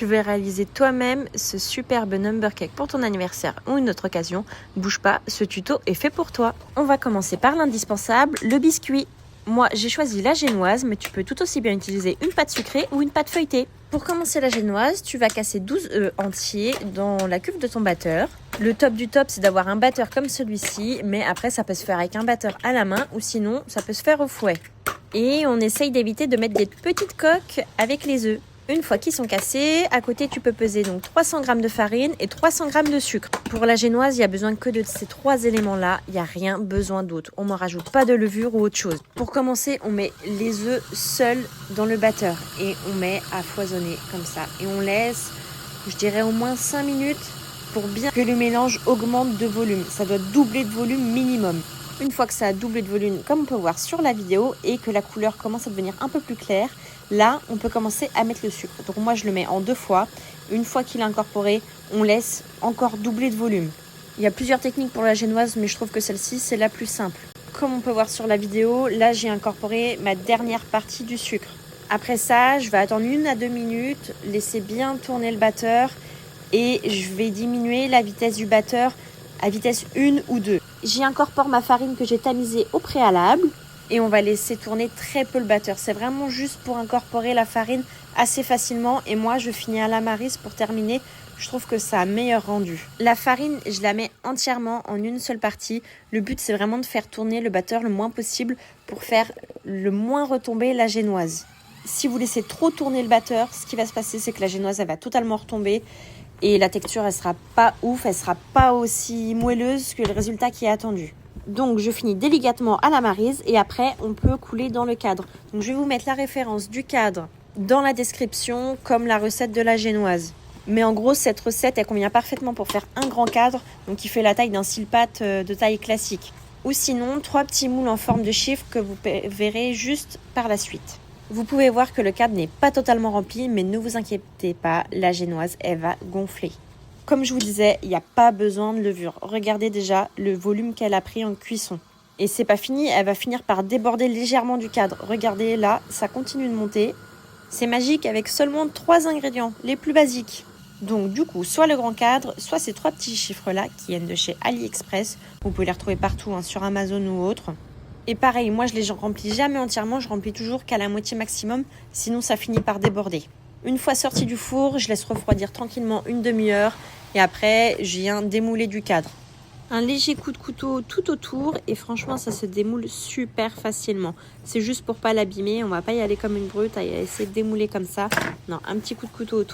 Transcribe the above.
tu veux réaliser toi-même ce superbe number cake pour ton anniversaire ou une autre occasion, bouge pas, ce tuto est fait pour toi. On va commencer par l'indispensable, le biscuit. Moi, j'ai choisi la génoise, mais tu peux tout aussi bien utiliser une pâte sucrée ou une pâte feuilletée. Pour commencer la génoise, tu vas casser 12 œufs entiers dans la cuve de ton batteur. Le top du top, c'est d'avoir un batteur comme celui-ci, mais après, ça peut se faire avec un batteur à la main ou sinon, ça peut se faire au fouet. Et on essaye d'éviter de mettre des petites coques avec les œufs. Une fois qu'ils sont cassés, à côté tu peux peser donc 300 g de farine et 300 g de sucre. Pour la génoise, il n'y a besoin que de ces trois éléments-là, il n'y a rien besoin d'autre. On ne rajoute pas de levure ou autre chose. Pour commencer, on met les œufs seuls dans le batteur et on met à foisonner comme ça. Et on laisse, je dirais au moins 5 minutes pour bien que le mélange augmente de volume. Ça doit doubler de volume minimum. Une fois que ça a doublé de volume, comme on peut voir sur la vidéo, et que la couleur commence à devenir un peu plus claire, là, on peut commencer à mettre le sucre. Donc moi, je le mets en 2 fois. Une fois qu'il est incorporé, on laisse encore doubler de volume. Il y a plusieurs techniques pour la génoise, mais je trouve que celle-ci, c'est la plus simple. Comme on peut voir sur la vidéo, là, j'ai incorporé ma dernière partie du sucre. Après ça, je vais attendre 1 à 2 minutes, laisser bien tourner le batteur, et je vais diminuer la vitesse du batteur à vitesse 1 ou 2. J'y incorpore ma farine que j'ai tamisée au préalable et on va laisser tourner très peu le batteur. C'est vraiment juste pour incorporer la farine assez facilement et moi je finis à la maryse pour terminer. Je trouve que ça a meilleur rendu. La farine, je la mets entièrement en une seule partie. Le but c'est vraiment de faire tourner le batteur le moins possible pour faire le moins retomber la génoise. Si vous laissez trop tourner le batteur, ce qui va se passer c'est que la génoise elle va totalement retomber. Et la texture, elle sera pas ouf, elle sera pas aussi moelleuse que le résultat qui est attendu. Donc, je finis délicatement à la maryse et après, on peut couler dans le cadre. Donc, je vais vous mettre la référence du cadre dans la description, comme la recette de la génoise. Mais en gros, cette recette, elle convient parfaitement pour faire un grand cadre, donc qui fait la taille d'un style-pâte de taille classique. Ou sinon, 3 petits moules en forme de chiffre que vous verrez juste par la suite. Vous pouvez voir que le cadre n'est pas totalement rempli, mais ne vous inquiétez pas, la génoise, elle va gonfler. Comme je vous disais, il n'y a pas besoin de levure. Regardez déjà le volume qu'elle a pris en cuisson. Et c'est pas fini, elle va finir par déborder légèrement du cadre. Regardez là, ça continue de monter. C'est magique avec seulement 3 ingrédients, les plus basiques. Donc du coup, soit le grand cadre, soit ces 3 petits chiffres-là qui viennent de chez AliExpress. Vous pouvez les retrouver partout, sur Amazon ou autre. Et pareil, moi je les remplis jamais entièrement, je remplis toujours qu'à la moitié maximum, sinon ça finit par déborder. Une fois sorti du four, je laisse refroidir tranquillement une demi-heure et après je viens démouler du cadre. Un léger coup de couteau tout autour et franchement ça se démoule super facilement. C'est juste pour pas l'abîmer, on va pas y aller comme une brute à essayer de démouler comme ça. Non, un petit coup de couteau autour.